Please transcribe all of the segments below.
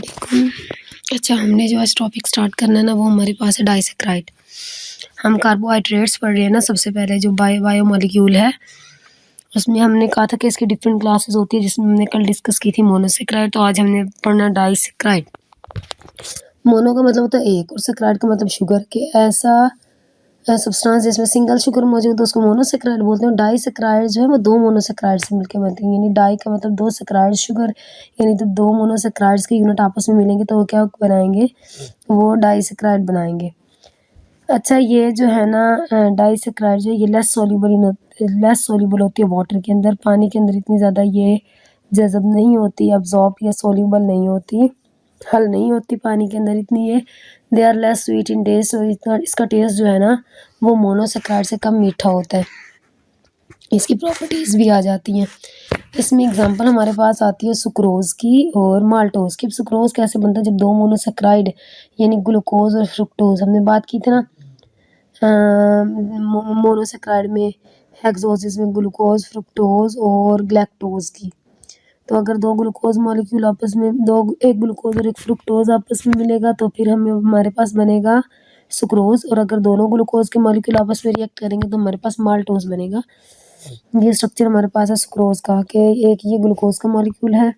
वालेकुम। अच्छा, हमने जो आज टॉपिक स्टार्ट करना है ना, वो हमारे पास है डाइसैकराइड। हम कार्बोहाइड्रेट्स पढ़ रहे हैं ना, सबसे पहले जो बायोमॉलिक्यूल है, उसमें हमने कहा था कि इसकी डिफरेंट क्लासेस होती है, जिसमें हमने कल डिस्कस की थी मोनोसैकराइड। तो आज हमने पढ़ना डाइसैकराइड। मोनो का मतलब होता है एक और सैकराइड का मतलब शुगर के ऐसा सब्सटेंस जिसमें सिंगल शुगर मौजूद है उसको मोनोसैकराइड बोलते हैं। डाइसैकराइड जो है वो दो मोनोसैकराइड से मिलकर बनती हैं, यानी डाई का मतलब दो, सैकराइड शुगर, यानी तो दो मोनोसैकराइड्स के यूनिट आपस में मिलेंगे तो वो क्या बनाएंगे, वो डाइसैकराइड बनाएंगे। अच्छा, ये जो है ना डाइसैकराइड जो है ये लेस सॉल्युबल होती है वाटर के अंदर। पानी के अंदर इतनी ज़्यादा ये जज़ब नहीं होती, अब्जॉर्ब या सॉल्युबल नहीं होती, हल नहीं होती पानी के अंदर इतनी ये। They are less sweet in taste, और इतना इसका टेस्ट जो है ना वो मोनोसैकराइड से कम मीठा होता है। इसकी प्रॉपर्टीज़ भी आ जाती हैं। इसमें एग्जांपल हमारे पास आती है सुक्रोज़ की और माल्टोज़ की। सुक्रोज़ कैसे बनता है, जब दो मोनोसैकराइड यानी ग्लूकोज और फ्रुक्टोज, हमने बात की थी ना मोनोसैकराइड में हेक्सोसिस में ग्लूकोज, फ्रुक्टोज और गैलेक्टोज की। तो अगर दो ग्लूकोज मॉलिक्यूल आपस में एक ग्लूकोज और एक फ्रुक्टोज आपस में मिलेगा तो फिर हमारे पास बनेगा सुक्रोज, और अगर दोनों ग्लूकोज के मॉलिक्यूल आपस में रिएक्ट करेंगे तो हमारे पास माल्टोज बनेगा। ये स्ट्रक्चर हमारे पास है सुक्रोज का, कि एक ये ग्लूकोज का मॉलिक्यूल है,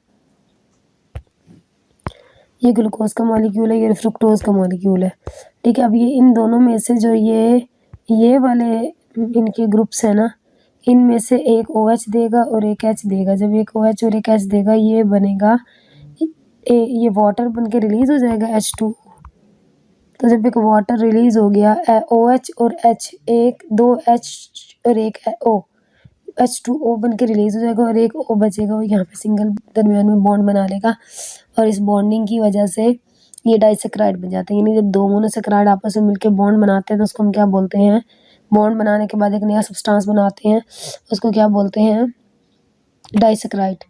ये ग्लूकोज का मॉलिक्यूल है, ये फ्रुक्टोज का मॉलिक्यूल है। ठीक है, अब ये इन दोनों में से जो ये वाले इनके ग्रुप्स है ना, इनमें से एक OH देगा और एक H देगा। जब एक OH और एक H देगा ये बनेगा ये वाटर बन के रिलीज हो जाएगा H2। तो जब एक वाटर रिलीज हो गया OH और H, दो H और एक O, H2O बन के रिलीज हो जाएगा और एक O बचेगा, और यहाँ पे सिंगल दरमियान में बॉन्ड बना लेगा, और इस बॉन्डिंग की वजह से ये डाइसैकराइड बन जाते हैं। यानी जब दो मोनोसैकराइड आपस में मिलकर बॉन्ड बनाते हैं तो उसको हम क्या बोलते हैं, बॉन्ड बनाने के बाद एक नया सब्सटेंस बनाते हैं, उसको क्या बोलते हैं, डाइसैकराइड।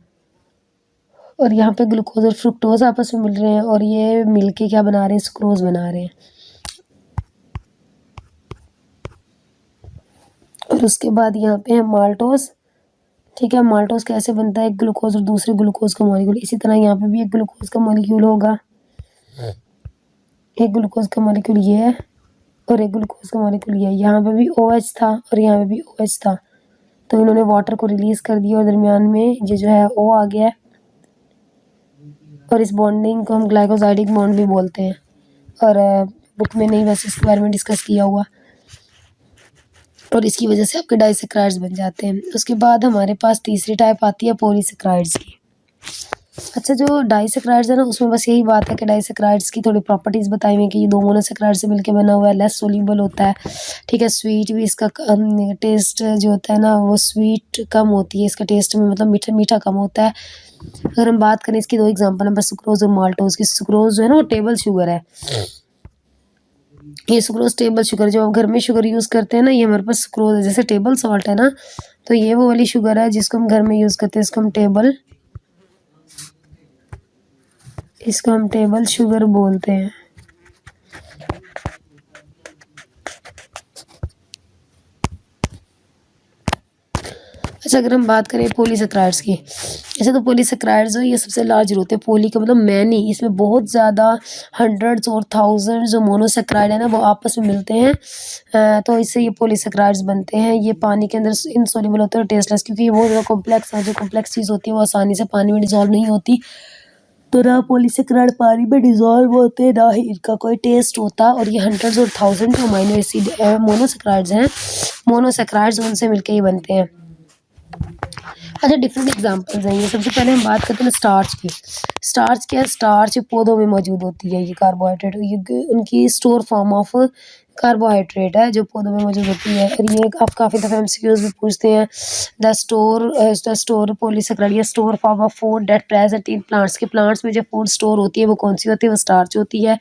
और यहाँ पे ग्लूकोज और फ्रुक्टोज आपस में मिल रहे हैं और ये मिलके क्या बना रहे हैं, सुक्रोज बना रहे हैं। और उसके बाद यहाँ पे है माल्टोज। ठीक है, माल्टोज कैसे बनता है, एक ग्लूकोज और दूसरे ग्लूकोज का मॉलिक्यूल। इसी तरह यहाँ पे भी एक ग्लूकोज का मॉलिक्यूल होगा, एक ग्लूकोज का मॉलिक्यूल ये है और एक ग्लूकोज का मॉलिक्यूल ये है। यहाँ पे भी OH था और यहाँ पे भी OH था, तो इन्होंने वाटर को रिलीज कर दिया और दरमियान में ये जो है O आ गया है, और इस बॉन्डिंग को हम ग्लाइकोसाइडिक बॉन्ड भी बोलते हैं। और बुक में नहीं वैसे इसके बारे में डिस्कस किया हुआ, और इसकी वजह से आपके डाइसैकराइड्स बन जाते हैं। उसके बाद हमारे पास तीसरी टाइप आती है पॉलीसैकराइड्स की। अच्छा, जो डाइसैकराइड्स है ना उसमें बस यही बात है कि डाइसैकराइड्स की थोड़ी प्रॉपर्टीज़ बताई हुई है कि ये दो मोनोसैकराइड से मिलकर बना हुआ है, लेस सोल्यूबल होता है। ठीक है, स्वीट भी इसका टेस्ट जो होता है ना वो स्वीट कम होती है, इसका टेस्ट में मतलब मीठा मीठा कम होता है। अगर हम बात करें इसकी दो एग्जांपल है बस, सुक्रोज और माल्टोज की। सुक्रोज जो है ना वो टेबल शुगर है, ये सुक्रोज टेबल शुगर। जब आप घर में शुगर यूज़ करते हैं ना, ये हमारे पास सुक्रोज है, जैसे टेबल सॉल्ट है ना, तो ये वो वाली शुगर है जिसको हम घर में यूज़ करते हैं, इसको हम टेबल शुगर बोलते हैं। अच्छा, अगर हम बात करें पॉलीसैकराइड्स की, ऐसे तो पॉलीसैकराइड्स जो ये सबसे लार्ज होते हैं। पॉली का मतलब मैनी, इसमें बहुत ज़्यादा हंड्रेड्स और थाउजेंड्स जो मोनोसैकराइड है ना वो आपस में मिलते हैं, तो इससे ये पॉलीसैकराइड्स बनते हैं। ये पानी के अंदर इनसॉल्युबल होते हैं और टेस्टलेस, क्योंकि ये बहुत ज़्यादा कॉम्प्लेक्स है। जो कॉम्प्लेक्स चीज़ होती है वो आसानी से पानी में डिजॉल्व नहीं होती, तो ना पॉलीसैकराइड पानी में डिजॉल्व होते, ना ही इनका कोई टेस्ट होता। और ये हंड्रेड्स और थाउजेंड अमाइनो एसिड मोनोसैकराइड्स हैं, मोनोसैकराइड्स उनसे मिलकर ही बनते हैं। अच्छा, डिफरेंट एग्जांपल्स हैं ये। सबसे पहले हम बात करते हैं स्टार्च की। स्टार्च क्या है, स्टार्च पौधों में मौजूद होती है, ये कार्बोहाइड्रेट, ये उनकी स्टोर फॉर्म ऑफ कार्बोहाइड्रेट है जो पौधों में मौजूद होती है। और ये आप काफ़ी दफ़ा MCQs भी पूछते हैं, द स्टोर पॉलीसैकराइड या store form of food that present in plants, के प्लांट्स में जो फूड स्टोर होती है वो कौन सी होती है, वो स्टार्च होती है।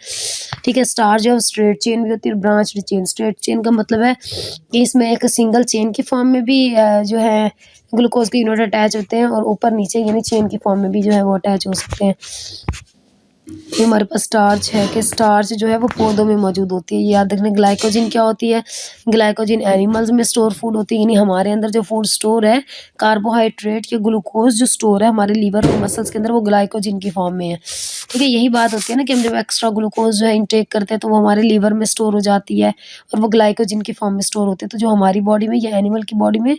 ठीक है, स्टार्च जो स्ट्रेट चेन भी होती है, ब्रांच चेन। स्ट्रेट चेन का मतलब है कि इसमें एक सिंगल चेन की फॉर्म में भी जो है ग्लूकोज के यूनिट अटैच होते हैं, और ऊपर नीचे यानी चेन की फॉर्म में भी जो है वो अटैच हो सकते हैं। ये हमारे पास स्टार्च है कि स्टार्च जो है वो पौधों में मौजूद होती है। याद रखना ग्लाइकोजन क्या होती है, ग्लाइकोजन एनिमल्स में स्टोर फूड होती है, यानी हमारे अंदर जो फूड स्टोर है कार्बोहाइड्रेट या ग्लूकोज जो स्टोर है हमारे लीवर और मसल्स के अंदर वो ग्लाइकोजन की फॉर्म में है। ठीक है, यही बात होती है ना कि हम जब एक्स्ट्रा ग्लूकोज जो है इनटेक करते हैं तो वो हमारे लीवर में स्टोर हो जाती है और वो ग्लाइकोजन की फॉर्म में स्टोर होती है। तो जो हमारी बॉडी में या एनिमल की बॉडी में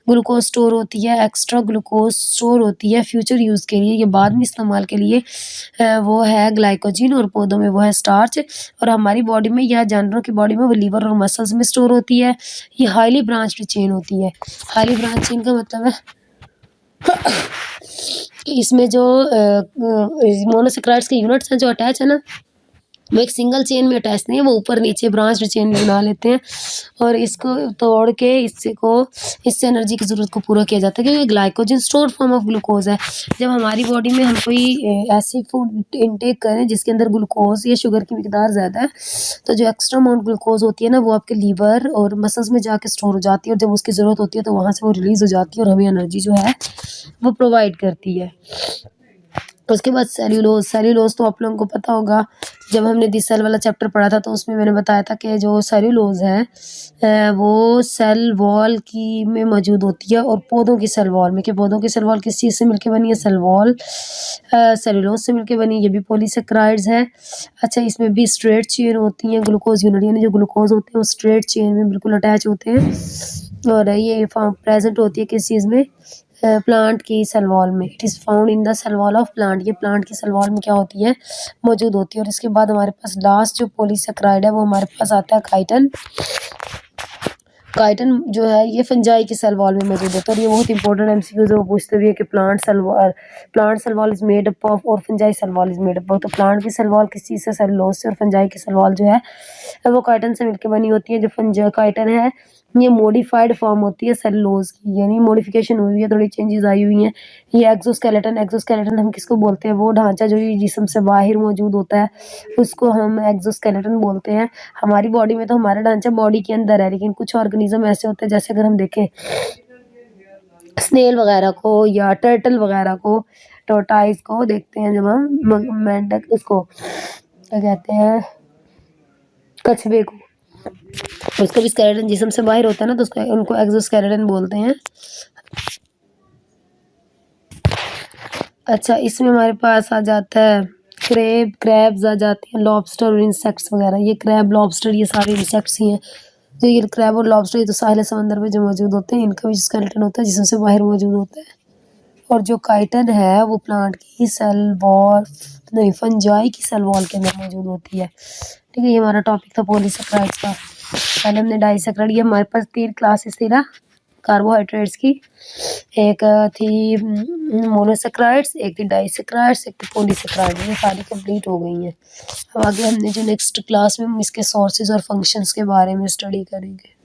ग्लूकोज स्टोर होती है, एक्स्ट्रा ग्लूकोज स्टोर होती है फ्यूचर यूज़ के लिए या बाद में इस्तेमाल के लिए, वो है ग्लाइकोजन, और पौधों में वो है स्टार्च, और हमारी बॉडी में या जानवरों की बॉडी में वो लीवर और मसल्स में स्टोर होती है। ये हाईली ब्रांच्ड चेन होती है। हाईली ब्रांच चेन का मतलब है कि इसमें जो मोनोसेक्राइड्स के यूनिट्स हैं जो अटैच है ना, वो एक सिंगल चेन में अटैच नहीं है, वो ऊपर नीचे ब्रांच्ड चेन बना लेते हैं और इसको तोड़ के इससे एनर्जी की ज़रूरत को पूरा किया जाता है, क्योंकि glycogen store form of glucose है। जब हमारी बॉडी में हम कोई ऐसी फूड इनटेक करें जिसके अंदर ग्लूकोज या शुगर की मिकदार ज़्यादा है, तो जो एक्स्ट्रा अमाउंट ग्लूकोज होती है ना वो आपके लीवर और मसल्स में जाके स्टोर हो जाती है, और जब उसकी ज़रूरत होती है तो वहाँ से वो रिलीज़ हो जाती है और हमें एनर्जी जो है वो प्रोवाइड करती है। उसके बाद सेल्यूलोज। सेल्यूलोज तो आप लोगों को पता होगा, जब हमने दी सेल वाला चैप्टर पढ़ा था तो उसमें मैंने बताया था कि जो सेल्यूलोज है वो सेल वॉल की में मौजूद होती है, और पौधों की सेल वॉल में, कि पौधों की सेल वॉल किस चीज़ से मिलके बनी है, सेल वॉल सेल्यूलोज से मिलके बनी है। ये भी पॉलीसेक्राइड्स है। अच्छा, इसमें भी स्ट्रेट चेन होती हैं, ग्लूकोज यूनिट यानी जो ग्लूकोज होते हैं वो स्ट्रेट चेन में बिल्कुल अटैच होते हैं, और ये फॉर्म प्रेजेंट होती है किस चीज़ में, प्लांट की सेल वॉल में। It is found in the cell wall of plant. ये प्लांट की सेल वॉल में क्या होती है, मौजूद होती है। और इसके बाद हमारे पास लास्ट जो पॉलीसेक्राइड है वो हमारे पास आता है काइटिन। काइटिन जो है ये फंजाई की सेल वॉल में मौजूद होता है, और ये बहुत इंपॉर्टेंट एमसीक्यूज है, वो पूछते भी है कि plant cell wall is made up of और fungi cell wall is made up of. तो प्लांट की सेल वॉल किस चीज़ से, सेलुलोज से, और फंजाई की सेल वॉल जो है वो काइटिन से मिलकर बनी होती है। जो काइटिन है ये मॉडिफाइड फॉर्म होती है सेलुलोज की, यानी मॉडिफिकेशन हुई है, थोड़ी चेंजेस आई हुई हैं। ये एक्सोस्केलेटन हम किसको बोलते हैं, वो ढांचा जो ये जिस्म से बाहर मौजूद होता है उसको हम एक्सोस्केलेटन बोलते हैं। हमारी बॉडी में तो हमारा ढांचा बॉडी के अंदर है, लेकिन कुछ ऑर्गेनिज्म ऐसे होते हैं, जैसे अगर हम देखें स्नेल वगैरह को या टर्टल वगैरह को, टोर्टाइस को देखते हैं, जब हम मेंढक उसको क्या कहते हैं, कछुए को, उसका भी स्केलेटन जिस्म से बाहर होता है ना, तो उसको उनको एक्सोस्केलेटन बोलते हैं। अच्छा, इसमें हमारे पास आ जाता है क्रैब्स आ जाते हैं, लॉबस्टर और इंसेक्ट्स वगैरह। ये क्रैब, लॉबस्टर ये सारे इंसेक्ट्स ही हैं। जो ये क्रैब और लॉबस्टर ये तो साहिल समंदर में जो मौजूद होते हैं, इनका भी स्केलेटन होता है जिसम से बाहर मौजूद होता है। और जो काइटिन है वो प्लांट की सेल वॉल नहीं, फंजाई की सेल वॉल के अंदर मौजूद होती है। ठीक है, ये हमारा टॉपिक था पॉलीसेक्राइड्स का। पहले हमने डाइसेक्राइड, ये हमारे पास 3 क्लासेस थी ना कार्बोहाइड्रेट्स की, एक थी मोनोसेक्राइड्स, एक थी डाइसेक्राइड्स, एक थी पॉलीसेक्राइड। ये सारी कंप्लीट हो गई हैं। अब आगे हमने जो नेक्स्ट क्लास में हम इसके सोर्सेज और फंक्शंस के बारे में स्टडी करेंगे।